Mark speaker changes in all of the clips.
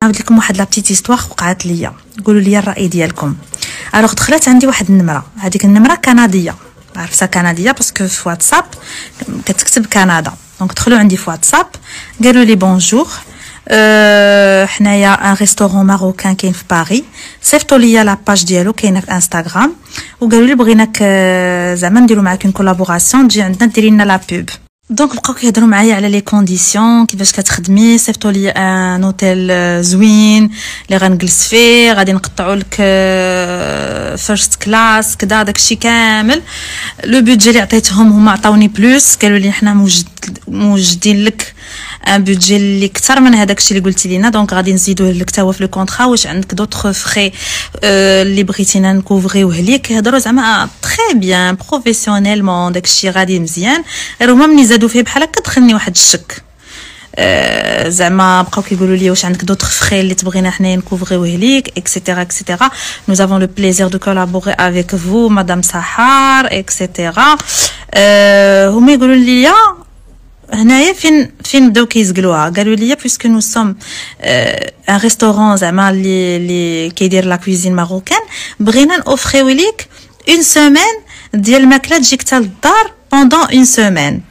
Speaker 1: نعاود لكم واحد لا بتيت هيستوار وقعت ليا. قولوا لي الراي ديالكم. الوغ دخلت عندي واحد النمره، هذيك النمره كنديه، عرفتها كنديه باسكو في واتساب كتكتب كندا. دونك دخلوا عندي في واتساب قالوا لي بونجور، حنايا ان ريستورون ماروكان كاين في باريس، صيفطوا لي لا باج ديالو كاينه في انستغرام، وقالوا لي بغيناك زعما نديروا معاك اون كولابوراسيون تجي عندنا ديري لنا لا بوب. دونك بقاو كيهضروا معايا على لي كونديسيون كيفاش كتخدمي، صيفطوا لي ان اوتيل زوين اللي غنجلس فيه، غادي نقطعوا لك فيرست كلاس كذا داكشي كامل. لو بودجي اللي عطيتهم هما عطاوني بلوس، قالوا لي حنا موجدين لك ان بودجي اللي اكثر من هذاك الشيء اللي قلتي لينا، دونك غادي نزيدوه لك حتى هو في لو كونطرا. واش عندك دوطخ فري اللي بغيتينا نكوفريوه ليك؟ كيهضروا زعما تري بيان بروفيسيونيلمون، داك الشيء غادي مزيان. غير هما ملي زادوا فيه بحال هكا دخلني واحد الشك، زعما بقاو كيقولوا لي واش عندك دوطخ فري اللي تبغينا حنايا نكوفريوه ليك اكسيتيرا اكسيتيرا. نو افون لو بليزير دو كولابوري افيك فو مدام سحار اكسيتيرا. هما يقولوا لي هنايا فين بداو كيزقلوها. قالوا لي بويسكو نو سوم ان ريستورون زعما اللي كيدير لا كويزين ماروكان، بغينا نوفريو ليك اون سيمين ديال الماكله تجيك حتى للدار بوندون اون سيمين.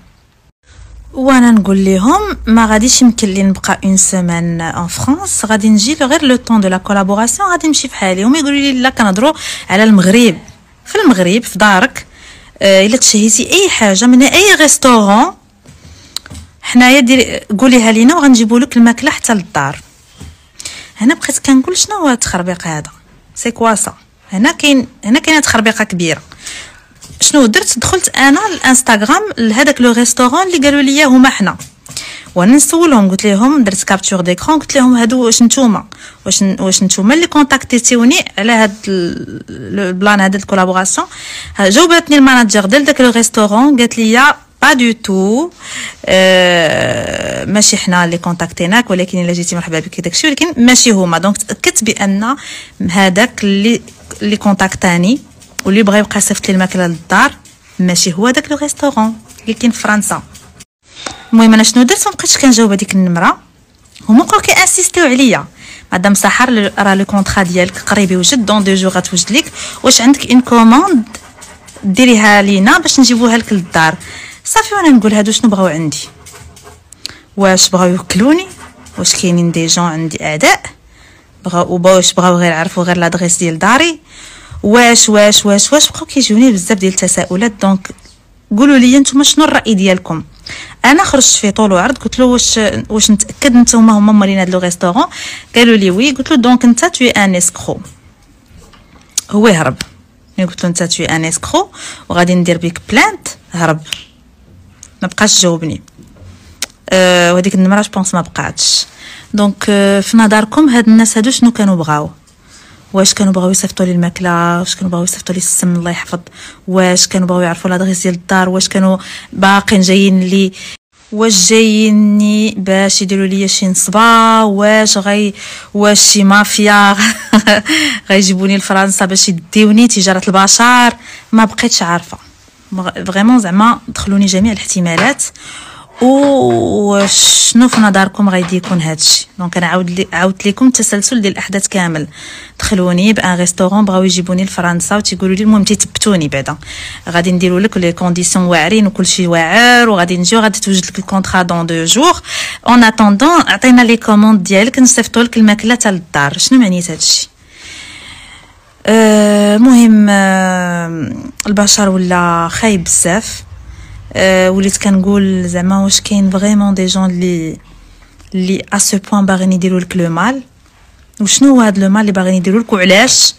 Speaker 1: وانا نقول لهم ما غاديش يمكن لي نبقى اون سيمين ان فرانس، غادي نجي غير لو طون دو لا كولابوراسيون غادي نمشي بحالي. هما يقولوا لي لا كنهضروا على المغرب، في المغرب في دارك الا تشهيتي اي حاجه من اي ريستورون حنايا ديري قوليها لينا وغنجيبوا لك الماكله حتى للدار. هنا بقيت كنقول شنو هو التخربيق هذا، سي كوا سا؟ هنا كاينه تخربيقه كبيره. شنو درت؟ دخلت انا الانستغرام لهذاك لو ريستورون اللي قالوا لي هما حنا، وانا نسولهم قلت لهم درت كابتور ديكرون قلت لهم هادو واش نتوما اللي كونتاكتيتوني على هاد البلان هذا الكولابوراسيون؟ جاوبتني الماناجر ديال داك لو ريستورون قالت لي با دو تو، ماشي حنا اللي كونتاكتيناك، ولكن الا جيتي مرحبا بك داكشي، ولكن ماشي هما. دونك تاكدت بان هذاك اللي كونتاكتاني واللي بغى يبقى يصيفط لي الماكله للدار ماشي هو داك لو ريستورون اللي كاين في فرنسا. المهم انا شنو درت؟ مابقيتش كنجاوب هذيك النمره، هما بقاو كيانسيستيو عليا مدام سحر راه لو كونطرا ديالك قريب يوجد، دون دو جور غتوجد لك، واش عندك اون كوموند ديريها لينا باش نجيبوها لك للدار؟ صافي. وانا نقول هادو شنو بغاو عندي؟ واش بغاو يوكلوني؟ واش كاينين دي جون عندي اعداء واش بغاو غير يعرفوا غير لادريس ديال داري؟ واش بقاو كيجوني بزاف ديال التساؤلات. دونك قولوا لي نتوما شنو الراي ديالكم. انا خرجت في طول وعرض قلت له واش نتاكد نتوما هما مالين هاد لو ريستورون؟ قالوا لي وي. قلت له دونك انت توي ان اسكرو. هو هرب. قلت له انت توي ان اسكرو وغادي ندير بيك بلانت. هرب ما بقاش جاوبني. وهذيك النمره جوبونس ما بقاتش. دونك في نظركم هاد الناس هادو شنو كانوا بغاو؟ واش كانوا بغاو يصيفطوا لي الماكله؟ واش كانوا بغاو يصيفطوا لي السم الله يحفظ؟ واش كانوا بغاو يعرفوا لادريس ديال الدار؟ واش كانوا باقين جايين لي؟ واش جاييني باش يديروا لي شي نصبه؟ واش شي مافيا غيجيبوني لفرنسا باش يديوني تجاره البشر؟ ما بقيتش عارفه فريمون. زعما دخلوني جميع الاحتمالات. وشنو في نظركم غادي يكون هادشي؟ دونك انا عاودت لكم التسلسل ديال الاحداث كامل. دخلوني بان ريستورون بغاو يجيبوني لفرنسا وتيقولوا لي المهم تيثبتوني بعدا غادي نديروا لك لي كونديسيون واعرين وكلشي واعر، وغادي نجيو غادي توجد لك الكونطرا دون 2 جور. اون اتوندون عطينا لي كوموند ديالك نصيفطوا لك الماكله حتى للدار. شنو معنيت هادشي؟ المهم البشر ولا خايب بزاف. وليت كنقول زعما واش كاين فريمون دي جون اللي ا سو بوين باغيين يديروا لك لو مال؟ وشنو هو هذا لو مال اللي باغيين يديروا لك وعلاش؟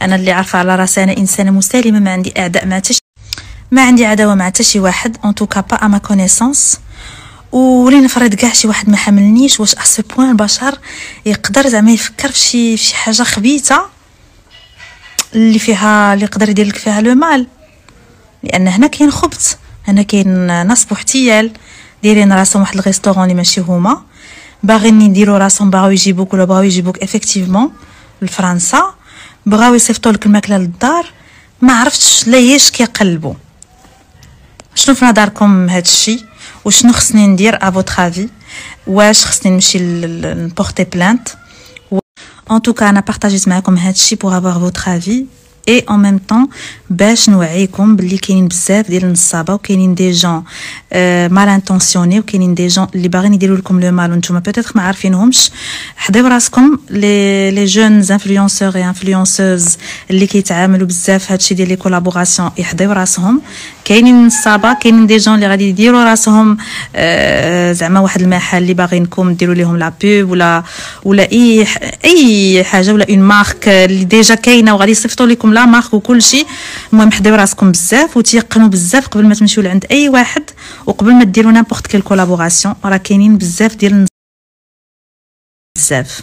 Speaker 1: انا اللي عارفه على راسي انا انسانه مسالمه، ما عندي اعداء ما عندي عداوه مع حتى شي واحد ان توكا با ا ما كونيسونس. ولي نفرض كاع شي واحد ما حملنيش، واش ا سو بوين البشر يقدر زعما يفكر في شي حاجه خبيثه اللي يقدر يدير لك فيها لو مال؟ لان هنا كاين خبث، هنا كاين نصب واحتيال. دايرين راسهم واحد الريستورون اللي ماشي هما، باغيين يديروا راسهم بغاو يجيبوك ولا بغاو يجيبوك افيكتيفمون لفرنسا، بغاو يصيفطوا لك الماكله للدار. ما عرفتش ليش كيقلبوا. شنو في نظركم هذا الشيء؟ وشنو خصني ندير ا فوتر افي؟ واش خصني نمشي نبورتي بلانت؟ En tout cas, أنا partagé معكم هادشي pour avoir votre avis. Et en même temps باش نوعيكم بلي كاينين بزاف ديال النصابه وكاينين دي جون مال انتونسيوني وكاينين دي جون اللي باغيين يديروا لكم لو مال وانتم بيتيتر ما عارفينهمش. حضروا راسكم لي جون انفلونسور اي انفلونسوز اللي كيتعاملوا بزاف هادشي ديال لي كولابوراسيون يحضروا راسهم. كاينين نصابه كاينين دي جون اللي غادي يديروا راسهم زعما واحد المحل اللي باغينكم ديروا ليهم لا بوب ولا اي حاجه ولا اون مارك اللي ديجا كاينه وغادي يصيفطوا لكم لا مارك وكل شيء. المهم حضروا راسكم بزاف وتيقنوا بزاف قبل ما تمشيو لعند اي واحد وقبل ما ديروا نيمبورط كيل كولابوراسيون راه كاينين بزاف ديال بزاف.